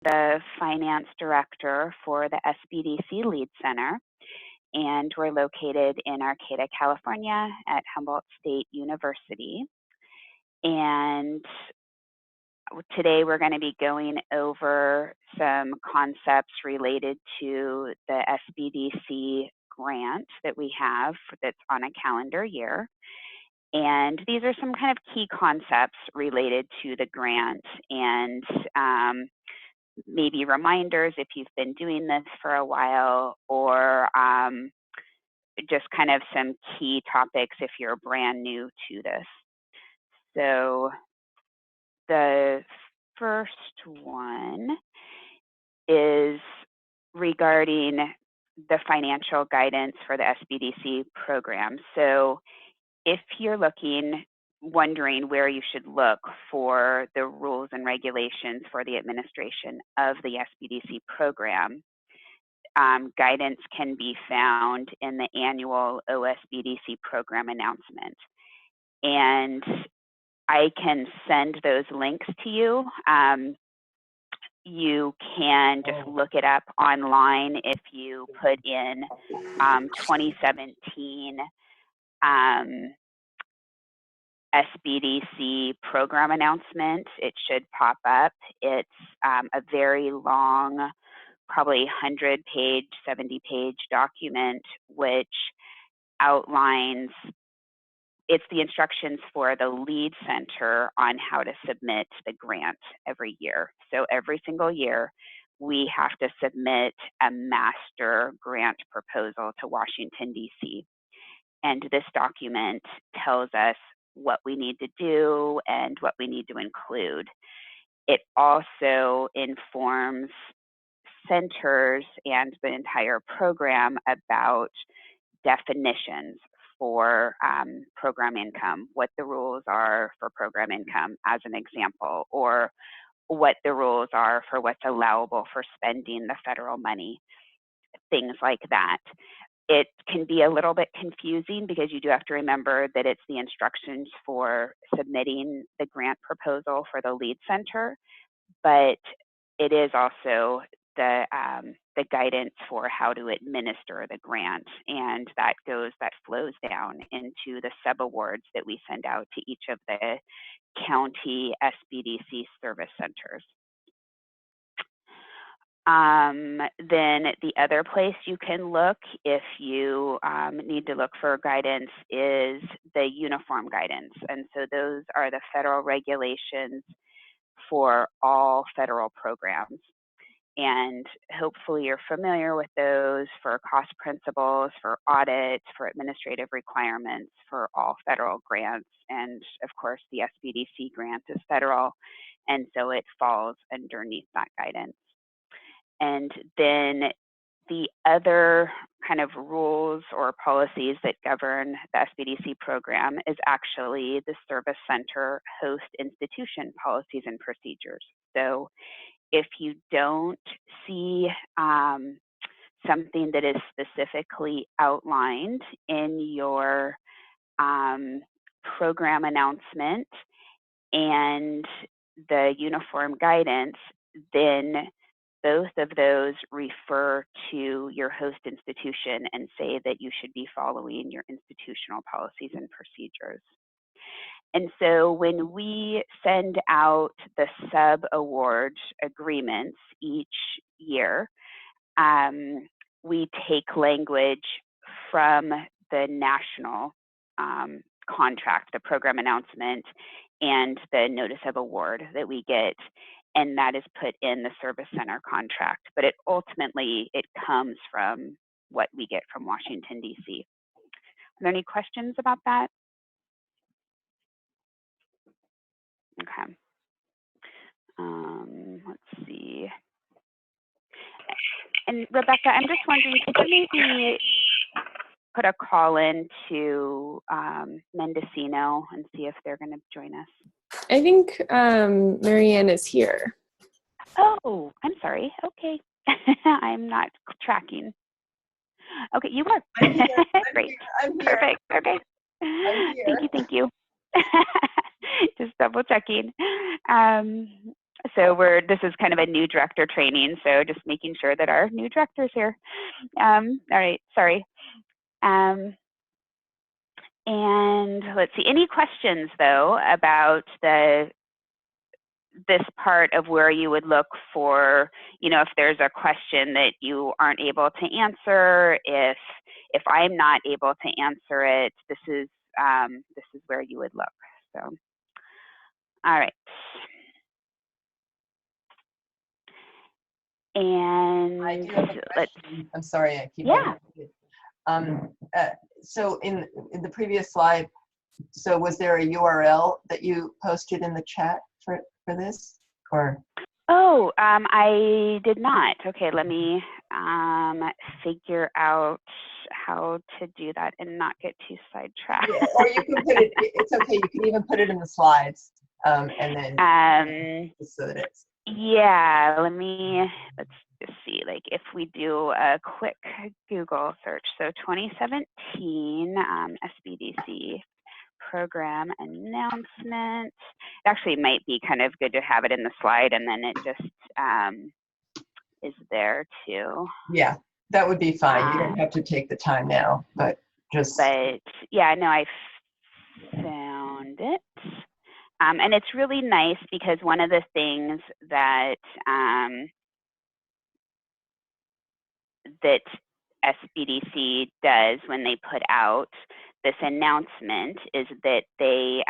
the finance director for the SBDC Lead Center, and we're located in Arcata, California at Humboldt State University. And today we're going to be going over some concepts related to the SBDC grant that we have that's on a calendar year. And these are some kind of key concepts related to the grant, and maybe reminders if you've been doing this for a while, or just kind of some key topics if you're brand new to this. So the first one is regarding the financial guidance for the SBDC program. So if you're wondering where you should look for the rules and regulations for the administration of the SBDC program, guidance can be found in the annual OSBDC program announcement. And I can send those links to you. You can just look it up online if you put in 2017 SBDC program announcement. It should pop up. It's a very long, probably 100-page, 70-page document, which outlines, it's the instructions for the lead center on how to submit the grant every year. So every single year, we have to submit a master grant proposal to Washington, D.C. And this document tells us what we need to do and what we need to include. It also informs centers and the entire program about definitions for program income, what the rules are for program income as an example, or what the rules are for what's allowable for spending the federal money, things like that. It can be a little bit confusing because you do have to remember that it's the instructions for submitting the grant proposal for the lead center, but it is also the guidance for how to administer the grant, and that flows down into the sub-awards that we send out to each of the county SBDC service centers. Then the other place you can look if you need to look for guidance is the uniform guidance. And so those are the federal regulations for all federal programs. And hopefully you're familiar with those for cost principles, for audits, for administrative requirements for all federal grants. And of course, the SBDC grant is federal, and so it falls underneath that guidance. And then the other kind of rules or policies that govern the SBDC program is actually the service center host institution policies and procedures. So if you don't see something that is specifically outlined in your program announcement and the uniform guidance, then both of those refer to your host institution and say that you should be following your institutional policies and procedures. And so when we send out the sub-award agreements each year, we take language from the national contract, the program announcement, and the notice of award that we get, and that is put in the service center contract. But it ultimately, it comes from what we get from Washington, D.C. Are there any questions about that? Okay. Let's see. And Rebecca, I'm just wondering, could you maybe put a call in to Mendocino and see if they're going to join us? I think Marianne is here. Oh, I'm sorry. Okay. I'm not tracking. Okay, you are. I'm here. Great. I'm here. Perfect. Okay. I'm here. Thank you. Just double checking. So this is kind of a new director training, so just making sure that our new director's here. All right, sorry. And let's see, any questions though about this part of where you would look for, if there's a question that you aren't able to answer, if I'm not able to answer it, this is where you would look. So, all right. And I do have a question. I'm sorry, I keep so in the previous slide, so was there a URL that you posted in the chat for this, or? Oh, I did not. Okay, let me figure out how to do that and not get too sidetracked. Yeah, or you can put it, it's okay, you can even put it in the slides, and then just so that it's. Yeah, let's just see, like if we do a quick Google search. So 2017 SBDC program announcement. It actually might be kind of good to have it in the slide and then it just is there too. Yeah, that would be fine. You don't have to take the time now, but just. But yeah, no, I found it. And it's really nice because one of the things that that SBDC does when they put out this announcement is that they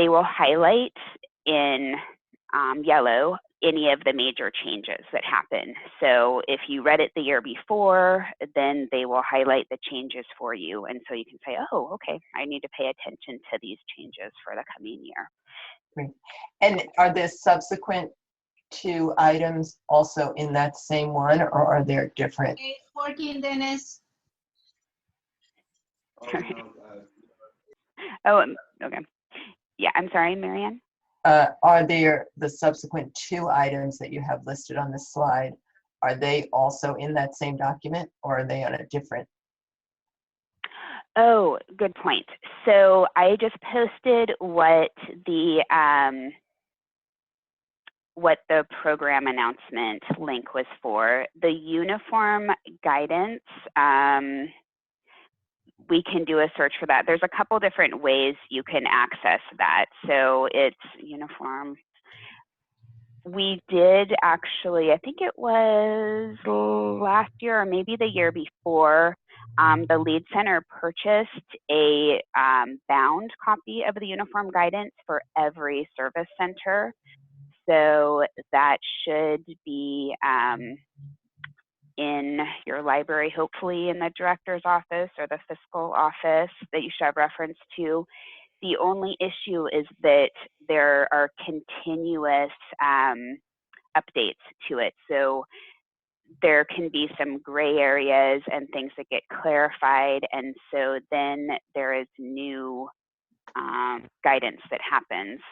will highlight in yellow any of the major changes that happen. So if you read it the year before, then they will highlight the changes for you. And so you can say, oh, okay, I need to pay attention to these changes for the coming year. Great. And are the subsequent 2 items also in that same one, or are they different? 14, Dennis. Oh, okay. Yeah, I'm sorry, Marianne. Are there the subsequent 2 items that you have listed on this slide? Are they also in that same document, or are they on a different? Oh, good point. So I just posted what the program announcement link was for. The uniform guidance, we can do a search for that. There's a couple different ways you can access that. So it's uniform. We did actually, I think it was last year or maybe the year before, the Lead Center purchased a bound copy of the uniform guidance for every service center. So that should be in your library, hopefully in the director's office or the fiscal office that you should have reference to. The only issue is that there are continuous updates to it. So there can be some gray areas and things that get clarified. And so then there is new guidance that happens.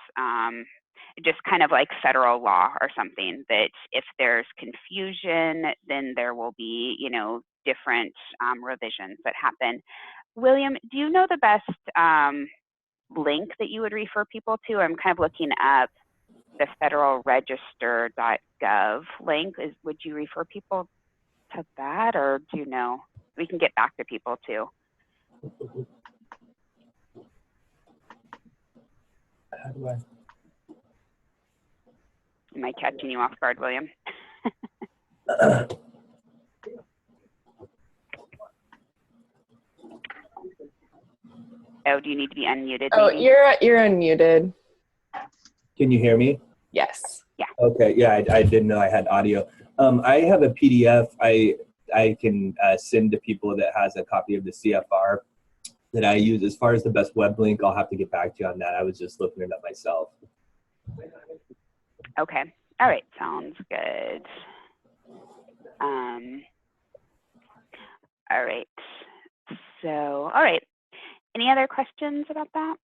Just kind of like federal law or something, that if there's confusion, then there will be, different revisions that happen. William, do you know the best link that you would refer people to? I'm kind of looking up the federalregister.gov link. Would you refer people to that, or do you know? We can get back to people too. How do I? Am I catching you off guard, William? Oh, do you need to be unmuted? Oh, maybe? you're unmuted. Can you hear me? Yes. Yeah. Okay. Yeah, I didn't know I had audio. I have a PDF I can send to people that has a copy of the CFR that I use. As far as the best web link, I'll have to get back to you on that. I was just looking it up myself. Okay. All right. Sounds good. All right. So, all right. Any other questions about that?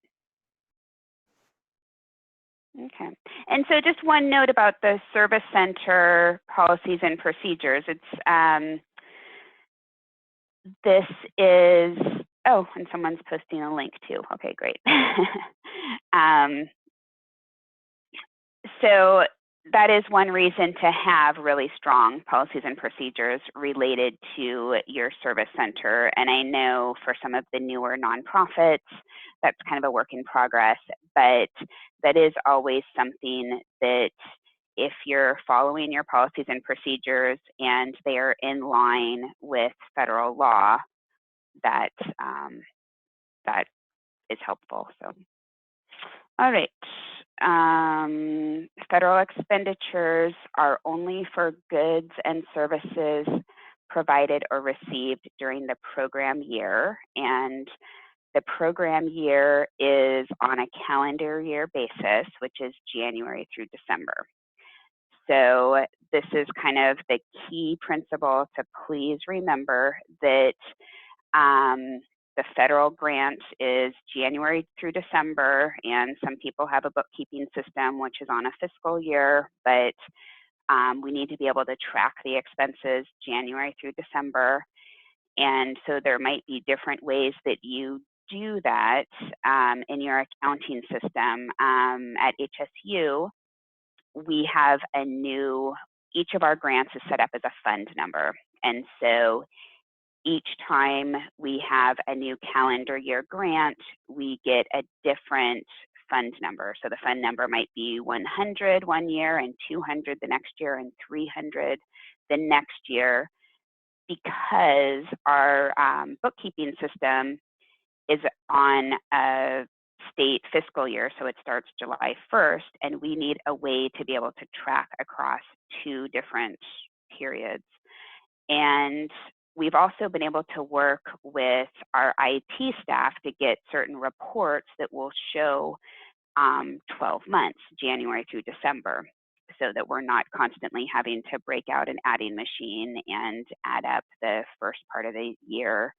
Okay. And so just one note about the service center policies and procedures. It's this is, oh, and someone's posting a link too. Okay, great. So that is one reason to have really strong policies and procedures related to your service center. And I know for some of the newer nonprofits, that's kind of a work in progress, but that is always something that if you're following your policies and procedures and they are in line with federal law, that that is helpful. So, all right. Federal expenditures are only for goods and services provided or received during the program year, and the program year is on a calendar year basis, which is January through December. So this is kind of the key principle to please remember that the federal grant is January through December, and some people have a bookkeeping system which is on a fiscal year, but we need to be able to track the expenses January through December. And so there might be different ways that you do that in your accounting system. At HSU, we have each of our grants is set up as a fund number. And so each time we have a new calendar year grant, we get a different fund number. So the fund number might be 100 one year and 200 the next year and 300 the next year, because our bookkeeping system is on a state fiscal year, so it starts July 1st, and we need a way to be able to track across 2 different periods. And we've also been able to work with our IT staff to get certain reports that will show 12 months, January through December, so that we're not constantly having to break out an adding machine and add up the first part of the year,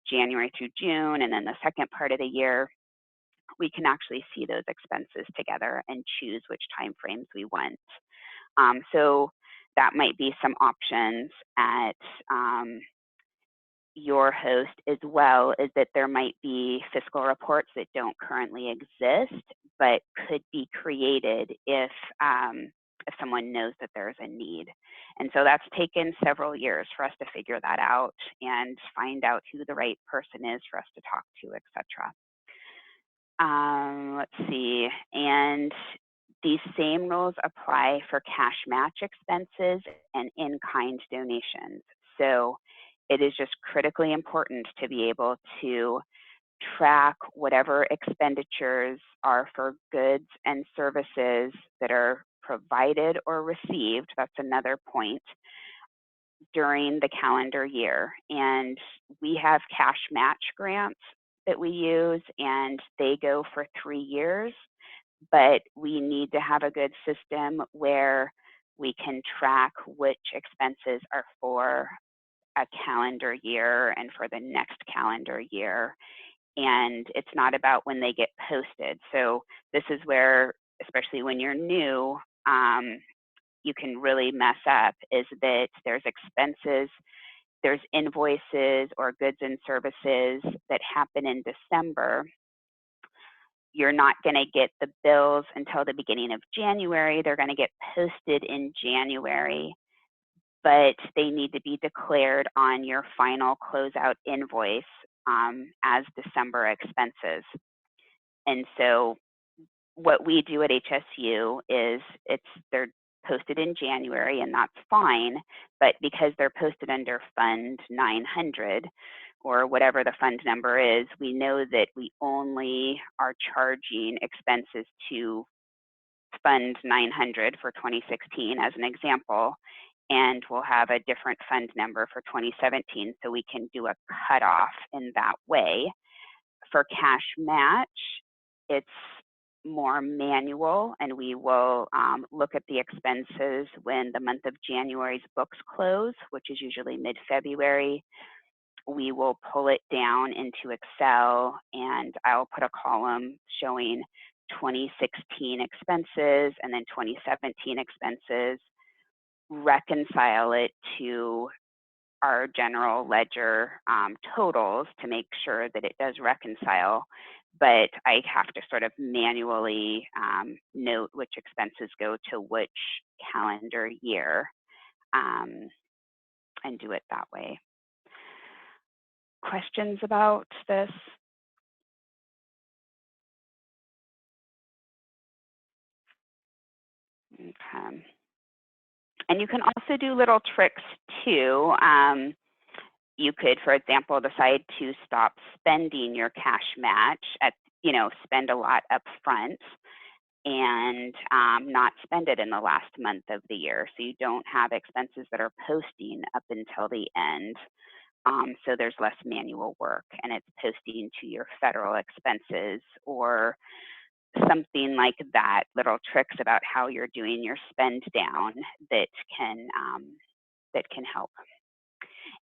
January through June, and then the second part of the year. We can actually see those expenses together and choose which time frames we want. So that might be some options at your host, as well as that there might be fiscal reports that don't currently exist, but could be created if someone knows that there's a need. And so that's taken several years for us to figure that out and find out who the right person is for us to talk to, et cetera. Let's see, and these same rules apply for cash match expenses and in-kind donations. So it is just critically important to be able to track whatever expenditures are for goods and services that are provided or received, that's another point, during the calendar year. And we have cash match grants that we use, and they go for 3 years, but we need to have a good system where we can track which expenses are for a calendar year and for the next calendar year. And it's not about when they get posted. So this is where, especially when you're new, you can really mess up, is that there's expenses, there's invoices or goods and services that happen in December. You're not going to get the bills until the beginning of January. They're going to get posted in January, but they need to be declared on your final closeout invoice as December expenses. And so what we do at HSU is they're posted in January, and that's fine, but because they're posted under Fund 900 or whatever the fund number is, we know that we only are charging expenses to Fund 900 for 2016 as an example, and we'll have a different fund number for 2017, so we can do a cutoff in that way. For cash match, it's more manual, and we will look at the expenses when the month of January's books close, which is usually mid-February. We will pull it down into Excel, and I'll put a column showing 2016 expenses and then 2017 expenses, reconcile it to our general ledger totals to make sure that it does reconcile. but I have to sort of manually note which expenses go to which calendar year and do it that way. Questions about this? Okay. And you can also do little tricks too. You could, for example, decide to stop spending your cash match at, spend a lot up front and not spend it in the last month of the year. So you don't have expenses that are posting up until the end. So there's less manual work, and it's posting to your federal expenses or something like that, little tricks about how you're doing your spend down that can help.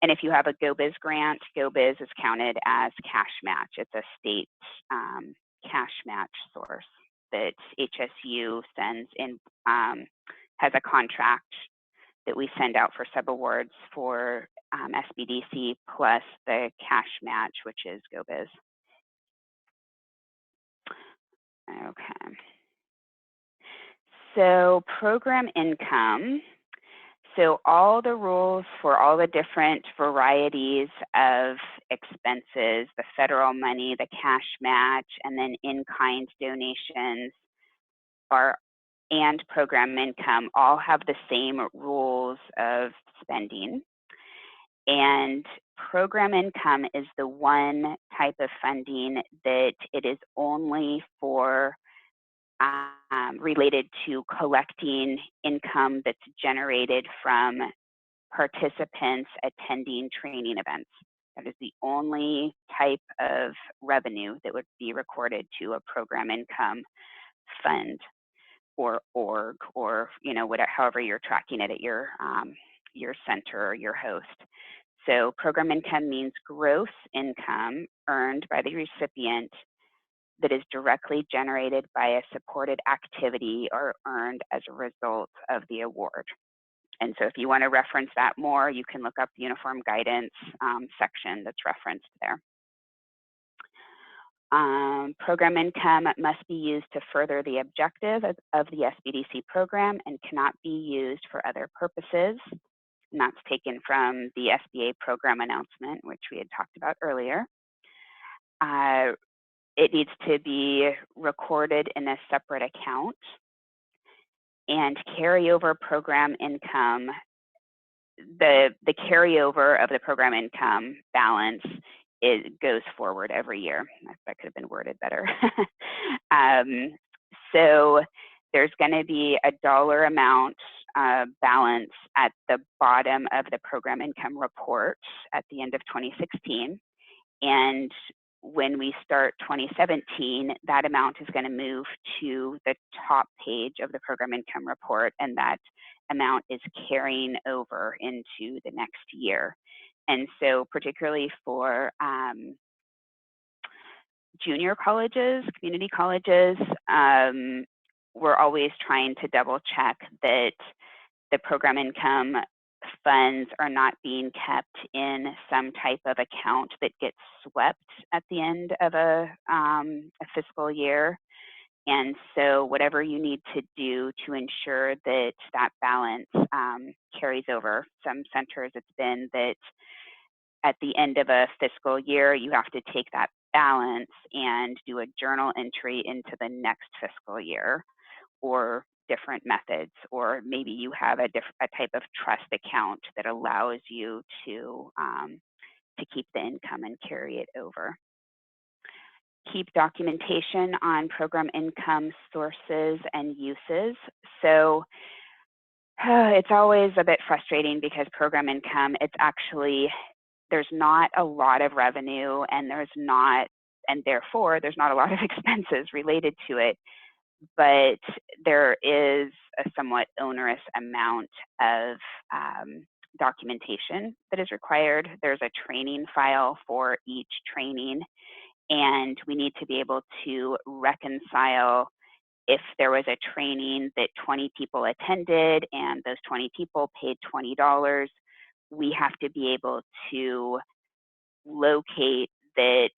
And if you have a GoBiz grant, GoBiz is counted as cash match. It's a state cash match source that HSU sends in, has a contract that we send out for subawards for SBDC plus the cash match, which is GoBiz. Okay. So program income. So all the rules for all the different varieties of expenses, the federal money, the cash match, and then in-kind donations and program income all have the same rules of spending. And program income is the one type of funding that it is only for related to collecting income that's generated from participants attending training events. That is the only type of revenue that would be recorded to a program income fund or org, or whatever, however you're tracking it at your center or your host. So program income means gross income earned by the recipient that is directly generated by a supported activity or earned as a result of the award. And so if you want to reference that more, you can look up the uniform guidance section that's referenced there. Program income must be used to further the objective of the SBDC program and cannot be used for other purposes. And that's taken from the SBA program announcement, which we had talked about earlier. It needs to be recorded in a separate account, and carryover program income, the carryover of the program income balance, it goes forward every year. That could have been worded better. So there's going to be a dollar amount balance at the bottom of the program income report at the end of 2016. And when we start 2017, that amount is going to move to the top page of the program income report, and that amount is carrying over into the next year. And so particularly for junior colleges, community colleges, we're always trying to double check that the program income funds are not being kept in some type of account that gets swept at the end of a fiscal year. And so whatever you need to do to ensure that that balance carries over. Some centers, it's been that at the end of a fiscal year, you have to take that balance and do a journal entry into the next fiscal year, or different methods, or maybe you have a type of trust account that allows you to keep the income and carry it over. Keep documentation on program income sources and uses. So it's always a bit frustrating because program income, it's actually, there's not a lot of revenue, and therefore there's not a lot of expenses related to it. But there is a somewhat onerous amount of documentation that is required. There's a training file for each training, and we need to be able to reconcile if there was a training that 20 people attended and those 20 people paid $20, we have to be able to locate that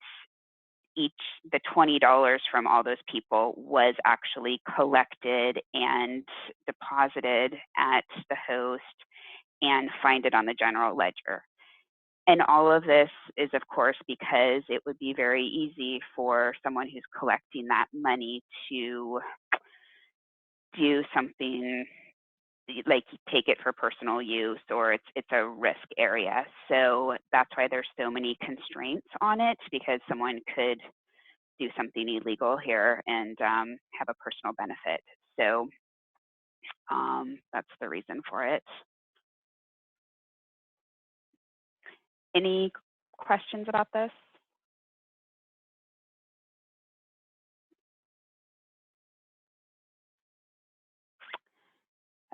the $20 from all those people was actually collected and deposited at the host and find it on the general ledger. And all of this is, of course, because it would be very easy for someone who's collecting that money to do something like take it for personal use, or it's a risk area. So that's why there's so many constraints on it, because someone could do something illegal here and have a personal benefit. So that's the reason for it. Any questions about this?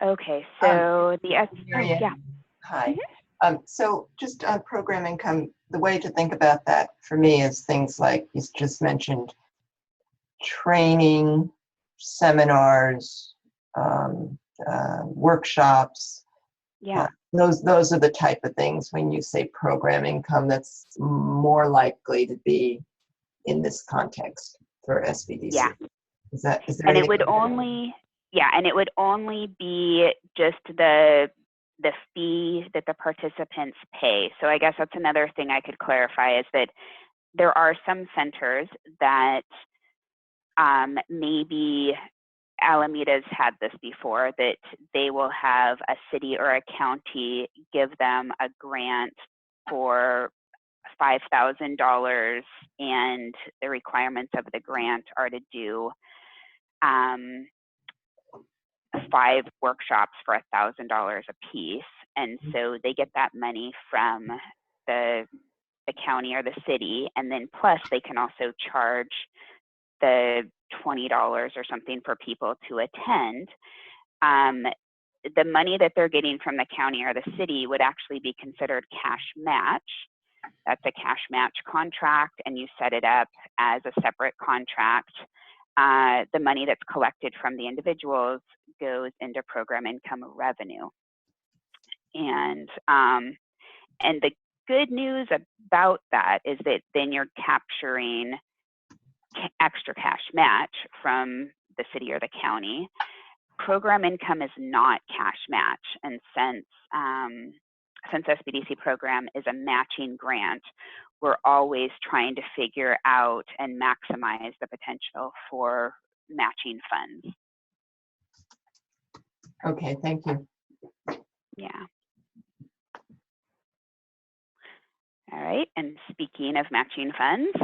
Okay, so Marianne, hi. So just on program income, the way to think about that for me is things like you just mentioned: training, seminars, workshops. Yeah. Those are the type of things when you say program income that's more likely to be in this context for SBDC. Yeah. Is there and it anything would only, yeah, and it would only be just the fee that the participants pay. So I guess that's another thing I could clarify, is that there are some centers that maybe Alameda's had this before, that they will have a city or a county give them a grant for $5,000, and the requirements of the grant are to do 5 workshops for $1,000 a piece. And so they get that money from the county or the city, and then plus they can also charge the $20 or something for people to attend. The money that they're getting from the county or the city would actually be considered cash match. That's a cash match contract, and you set it up as a separate contract. The money that's collected from the individuals goes into program income revenue. And the good news about that is that then you're capturing extra cash match from the city or the county. Program income is not cash match, and since SBDC program is a matching grant, we're always trying to figure out and maximize the potential for matching funds. Okay, thank you. Yeah. All right, and speaking of matching funds,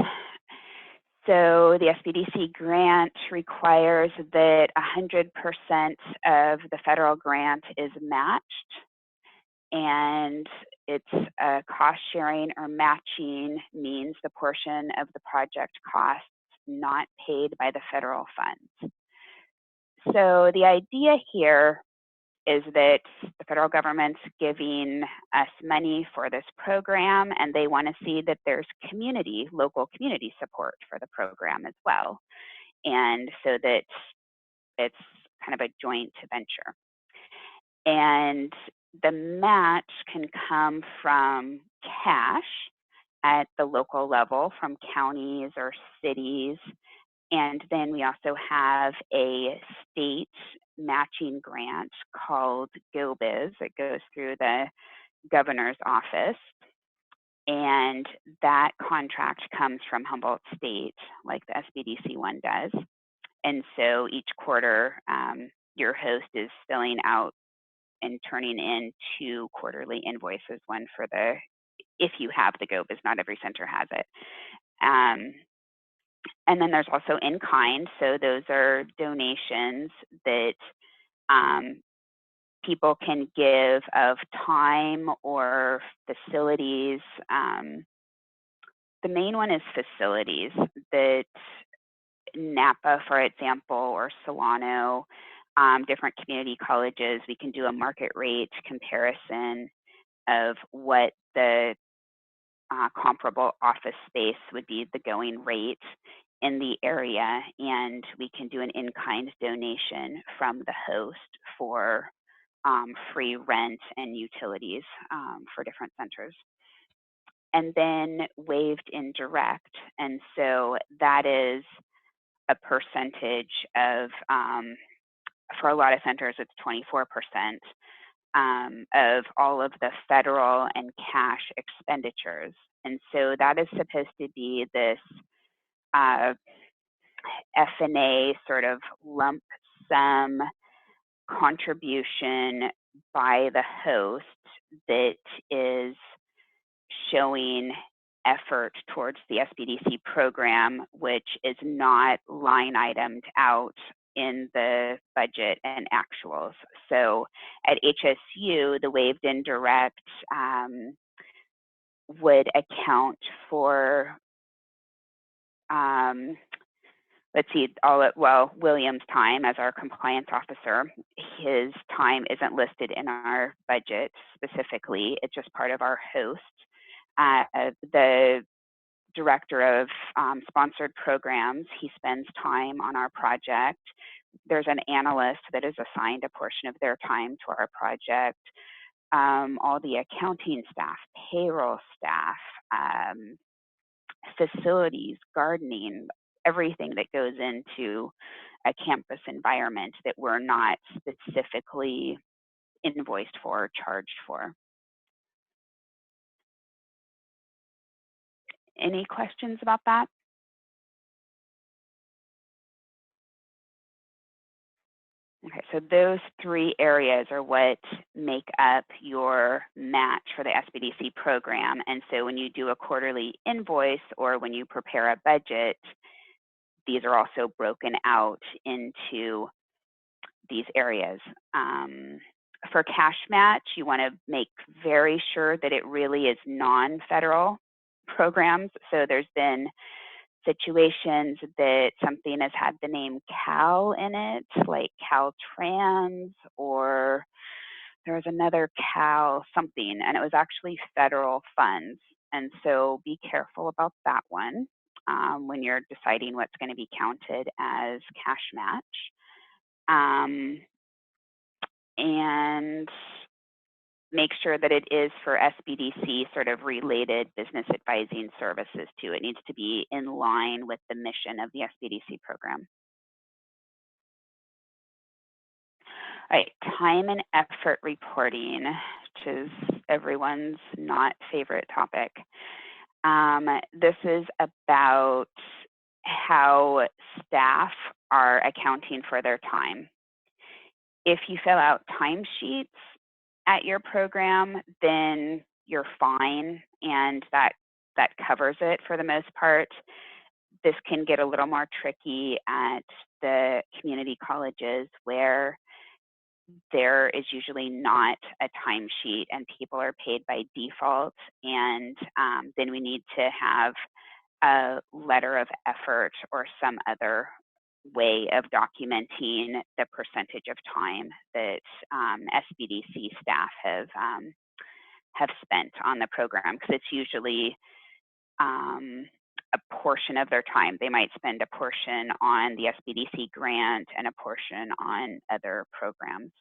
so the SBDC grant requires that 100% of the federal grant is matched, and it's a cost sharing or matching means the portion of the project costs not paid by the federal funds. So the idea here is that the federal government's giving us money for this program, and they want to see that there's local community support for the program as well. And so that it's kind of a joint venture. And the match can come from cash at the local level from counties or cities. And then we also have a state matching grant called GoBiz. It goes through the governor's office. And that contract comes from Humboldt State, like the SBDC one does. And so each quarter, your host is filling out and turning in 2 quarterly invoices, one for if you have the GoBiz, not every center has it. And then there's also in kind. So those are donations that people can give of time or facilities. The main one is facilities, that Napa, for example, or Solano, different community colleges, we can do a market rate comparison of what the comparable office space would be, the going rate in the area, and we can do an in-kind donation from the host for free rent and utilities for different centers. and then waived indirect. And so that is a percentage of, for a lot of centers, it's 24%. Of all of the federal and cash expenditures. And so that is supposed to be this F&A sort of lump sum contribution by the host that is showing effort towards the SBDC program, which is not line itemed out in the budget and actuals. So at HSU, the waived indirect would account for, let's see, William's time as our compliance officer. His time isn't listed in our budget specifically. It's just part of our host. The director of sponsored programs, he spends time on our project. There's an analyst that is assigned a portion of their time to our project. All the accounting staff, payroll staff, facilities, gardening, everything that goes into a campus environment that we're not specifically invoiced for or charged for. Any questions about that? Okay, so those three areas are what make up your match for the SBDC program. And so when you do a quarterly invoice or when you prepare a budget, these are also broken out into these areas. For cash match, you want to make very sure that it really is non-federal programs. So there's been situations that something has had the name Cal in it, like Caltrans, or there was another Cal something, and it was actually federal funds. And so be careful about that one when you're deciding what's going to be counted as cash match. And make sure that it is for SBDC sort of related business advising services too. It needs to be in line with the mission of the SBDC program. All right, time and effort reporting, which is everyone's not favorite topic. This is about how staff are accounting for their time. If you fill out timesheets at your program, then you're fine, and that covers it for the most part. This can get a little more tricky at the community colleges where there is usually not a timesheet and people are paid by default, and then we need to have a letter of effort or some other way of documenting the percentage of time that SBDC staff have spent on the program, because it's usually a portion of their time. They might spend a portion on the SBDC grant and a portion on other programs.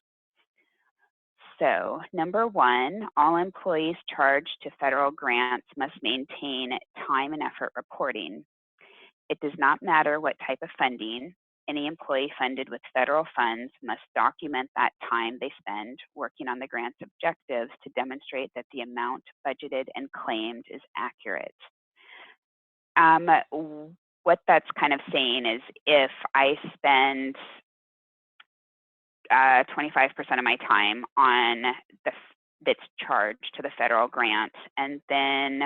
So number one, all employees charged to federal grants must maintain time and effort reporting. It does not matter what type of funding. Any employee funded with federal funds must document that time they spend working on the grant's objectives to demonstrate that the amount budgeted and claimed is accurate. What that's kind of saying is if I spend 25% of my time on that's charged to the federal grant, and then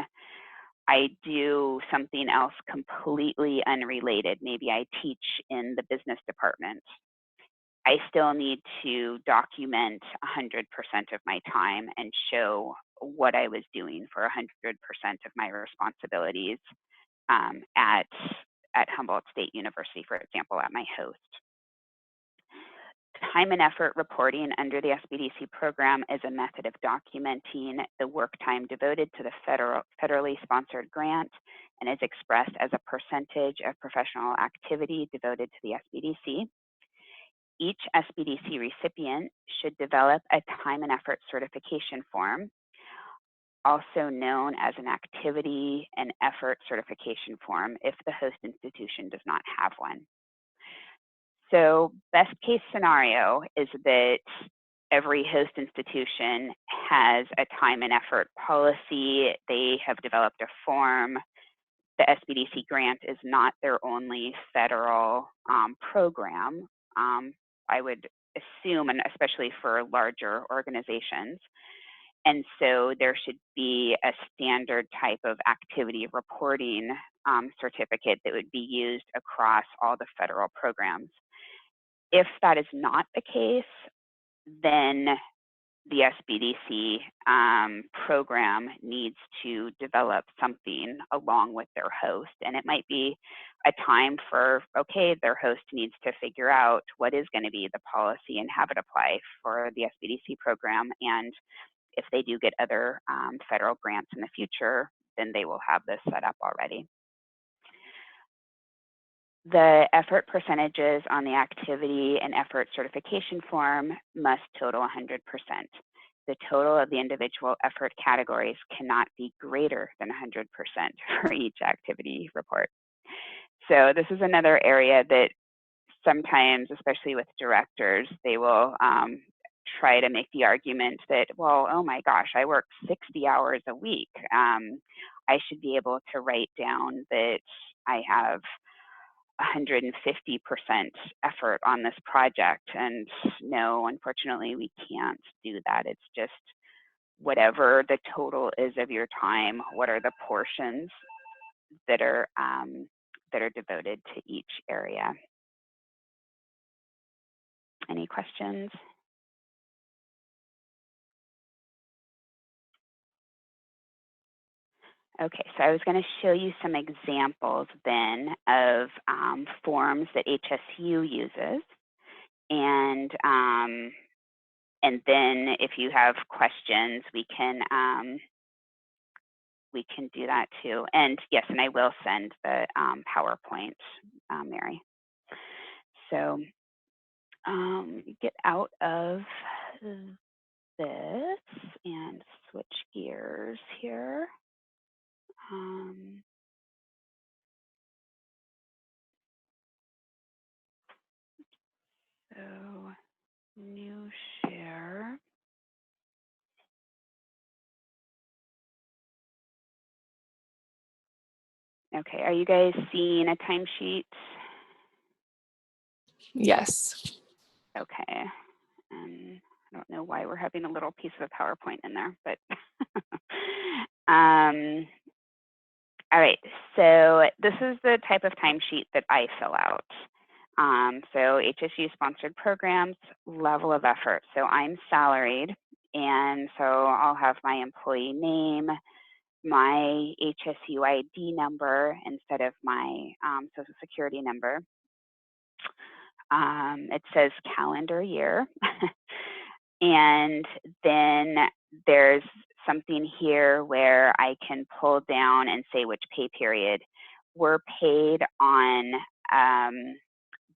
I do something else completely unrelated. Maybe I teach in the business department. I still need to document 100% of my time and show what I was doing for 100% of my responsibilities at Humboldt State University, for example, at my host. Time and effort reporting under the SBDC program is a method of documenting the work time devoted to the federally sponsored grant and is expressed as a percentage of professional activity devoted to the SBDC. Each SBDC recipient should develop a time and effort certification form. also known as an activity and effort certification form if the host institution does not have one. So best case scenario is that every host institution has a time and effort policy. They have developed a form. The SBDC grant is not their only federal program. I would assume, and especially for larger organizations. And so there should be a standard type of activity reporting certificate that would be used across all the federal programs. If that is not the case, then the SBDC program needs to develop something along with their host. And it might be a time for, okay, their host needs to figure out what is going to be the policy and have it apply for the SBDC program. And if they do get other federal grants in the future, then they will have this set up already. The effort percentages on the activity and effort certification form must total 100%. The total of the individual effort categories cannot be greater than 100% for each activity report. So this is another area that sometimes, especially with directors, they will try to make the argument that, well, oh my gosh, I work 60 hours a week. I should be able to write down that I have 150% effort on this project. And no, unfortunately, we can't do that. It's just whatever the total is of your time, what are the portions that are devoted to each area. Any questions? Okay, so I was going to show you some examples then of forms that HSU uses, and then if you have questions, we can do that too. And yes, and I will send the PowerPoint, Mary. So get out of this and switch gears here. So new share. Okay, are you guys seeing a timesheet? Yes. Okay, and I don't know why we're having a little piece of a PowerPoint in there, but all right, so this is the type of timesheet that I fill out. So HSU sponsored programs, level of effort. So I'm salaried, and so I'll have my employee name, my HSU ID number instead of my Social Security number. It says calendar year. And then there's something here where I can pull down and say which pay period. We're paid on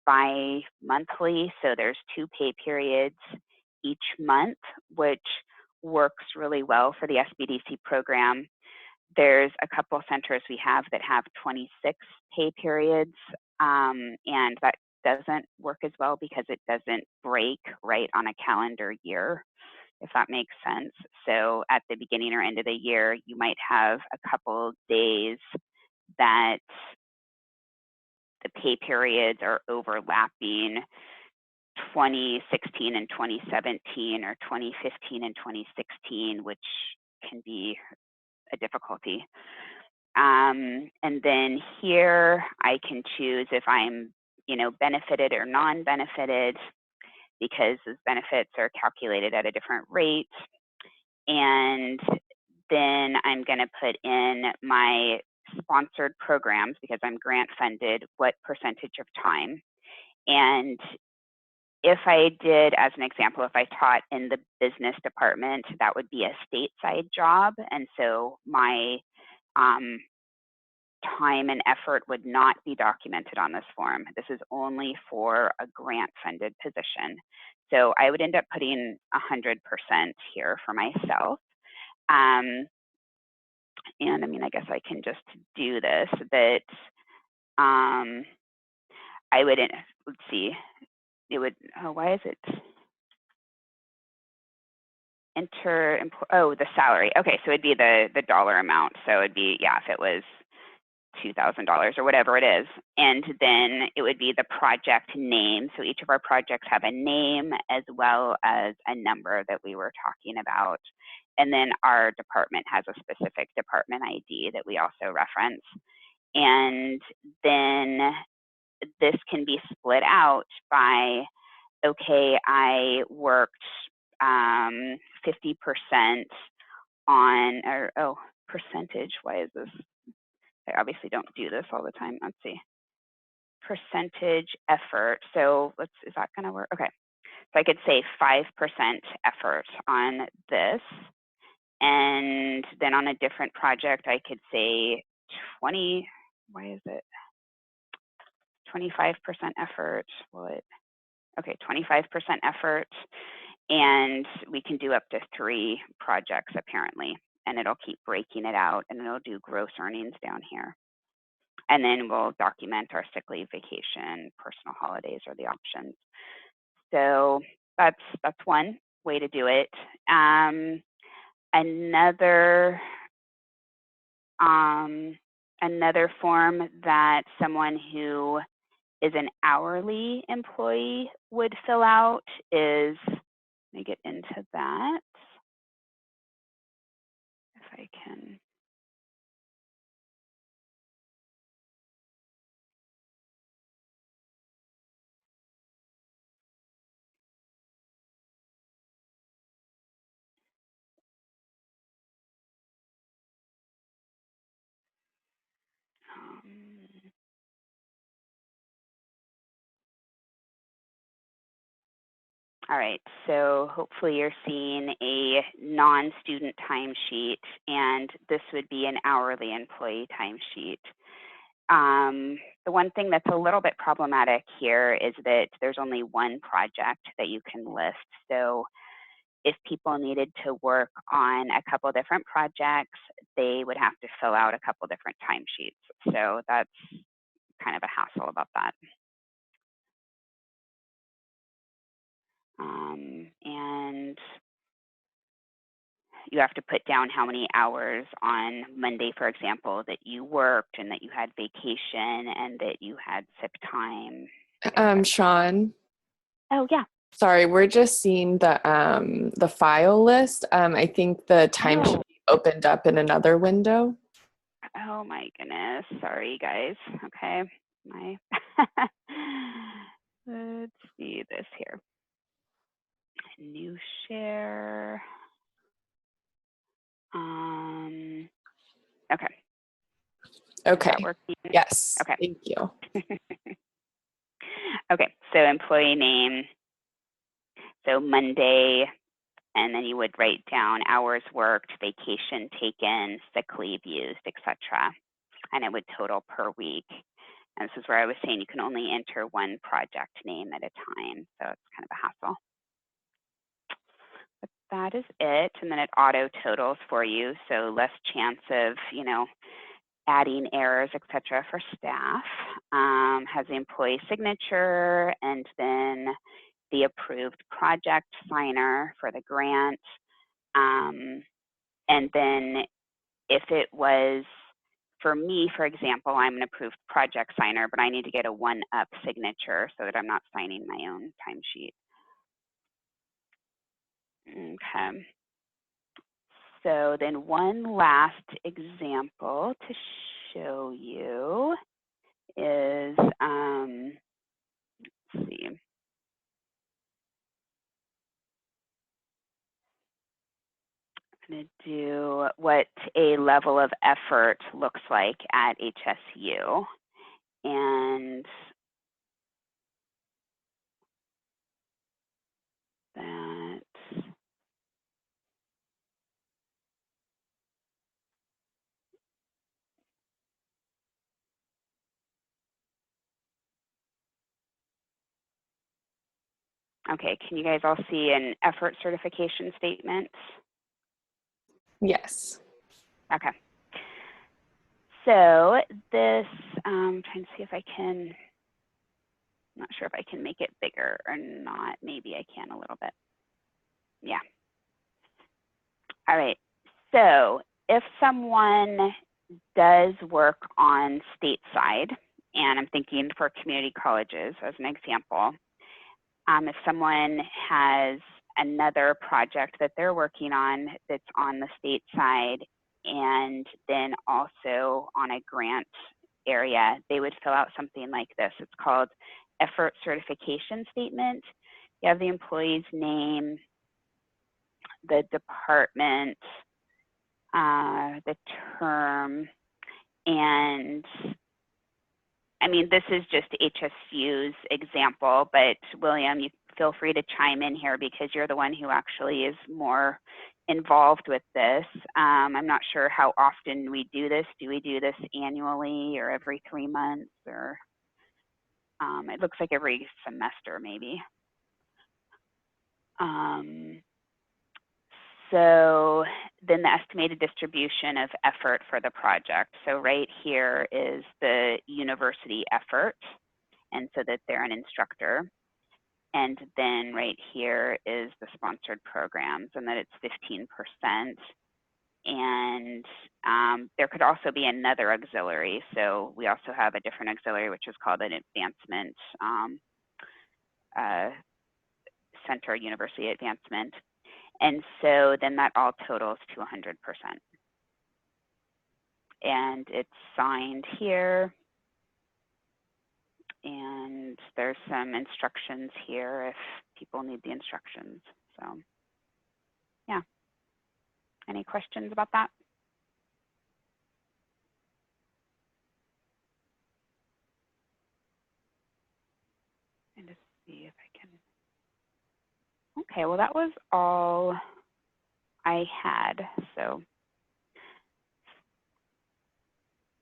bi-monthly, so there's 2 pay periods each month, which works really well for the SBDC program. There's a couple centers we have that have 26 pay periods, and that doesn't work as well because it doesn't break right on a calendar year, if that makes sense. So at the beginning or end of the year, you might have a couple days that the pay periods are overlapping 2016 and 2017 or 2015 and 2016, which can be a difficulty. And then here I can choose if I'm, benefited or non-benefited, because those benefits are calculated at a different rate. And then I'm going to put in my sponsored programs, because I'm grant funded, what percentage of time. And if I did, as an example, if I taught in the business department, that would be a stateside job. And so my time and effort would not be documented on this form. This is only for a grant funded position. So I would end up putting 100% here for myself. And I mean, I guess I can just do this, but I would, let's see, it would, oh, why is it? Enter, oh, the salary. Okay, so it'd be the dollar amount. So it'd be, yeah, if it was $2,000 or whatever it is. And then it would be the project name. So each of our projects have a name as well as a number that we were talking about. And then our department has a specific department ID that we also reference. And then this can be split out by, okay, I worked 50% on, or oh, percentage, why is this? I obviously don't do this all the time. Let's see. Percentage effort. So is that gonna work? Okay. So I could say 5% effort on this. And then on a different project, I could say 20, why is it? 25% effort. Will it? Okay, 25% effort. And we can do up to 3 projects apparently. And it'll keep breaking it out and it'll do gross earnings down here. And then we'll document our sick leave, vacation, personal holidays are the options. So that's one way to do it. Another form that someone who is an hourly employee would fill out is, let me get into that, if I can. All right, so hopefully you're seeing a non-student timesheet, and this would be an hourly employee timesheet. The one thing that's a little bit problematic here is that there's only one project that you can list. So if people needed to work on a couple different projects, they would have to fill out a couple different timesheets. So that's kind of a hassle about that. And you have to put down how many hours on Monday, for example, that you worked and that you had vacation and that you had sick time. Shawn. Oh, yeah. Sorry, we're just seeing the file list. I think the timesheet opened up in another window. Oh my goodness. Sorry, guys. Okay. Let's see this here. New share. Okay. Okay. Is that working? Yes. Okay. Thank you. Okay. So employee name. So Monday, and then you would write down hours worked, vacation taken, sick leave used, etc. And it would total per week. And this is where I was saying you can only enter one project name at a time. So it's kind of a hassle. But that is it. And then it auto totals for you. So less chance of, adding errors, etc. for staff. Has the employee signature and then the approved project signer for the grant. And then if it was, for me, for example, I'm an approved project signer, but I need to get a 1-up signature so that I'm not signing my own timesheet. Okay. So then one last example to show you is, let's see. I'm going to do what a level of effort looks like at HSU. And that, okay, can you guys all see an effort certification statement? Yes. Okay. So this, trying to see if I can, I'm not sure if I can make it bigger or not. Maybe I can a little bit. Yeah. All right. So if someone does work on stateside, and I'm thinking for community colleges as an example, if someone has another project that they're working on that's on the state side and then also on a grant area, they would fill out something like this. It's called effort certification statement. You have the employee's name, the department, the term, and I mean, this is just HSU's example, but William, you feel free to chime in here because you're the one who actually is more involved with this. I'm not sure how often we do this. Do we do this annually or every 3 months, or it looks like every semester maybe. So then the estimated distribution of effort for the project. So right here is the university effort, and so that they're an instructor. And then right here is the sponsored programs, and that it's 15%. And there could also be another auxiliary. So we also have a different auxiliary, which is called an advancement center, university advancement. And so then that all totals to 100%. And it's signed here. And there's some instructions here if people need the instructions. So yeah. Any questions about that? And just see if I can. Okay, well, that was all I had. So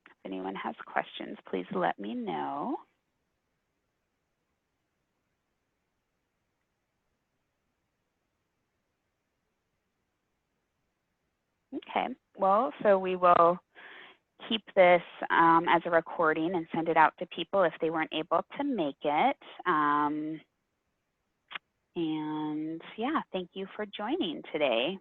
if anyone has questions, please let me know. Okay, well, so we will keep this as a recording and send it out to people if they weren't able to make it. And yeah, thank you for joining today.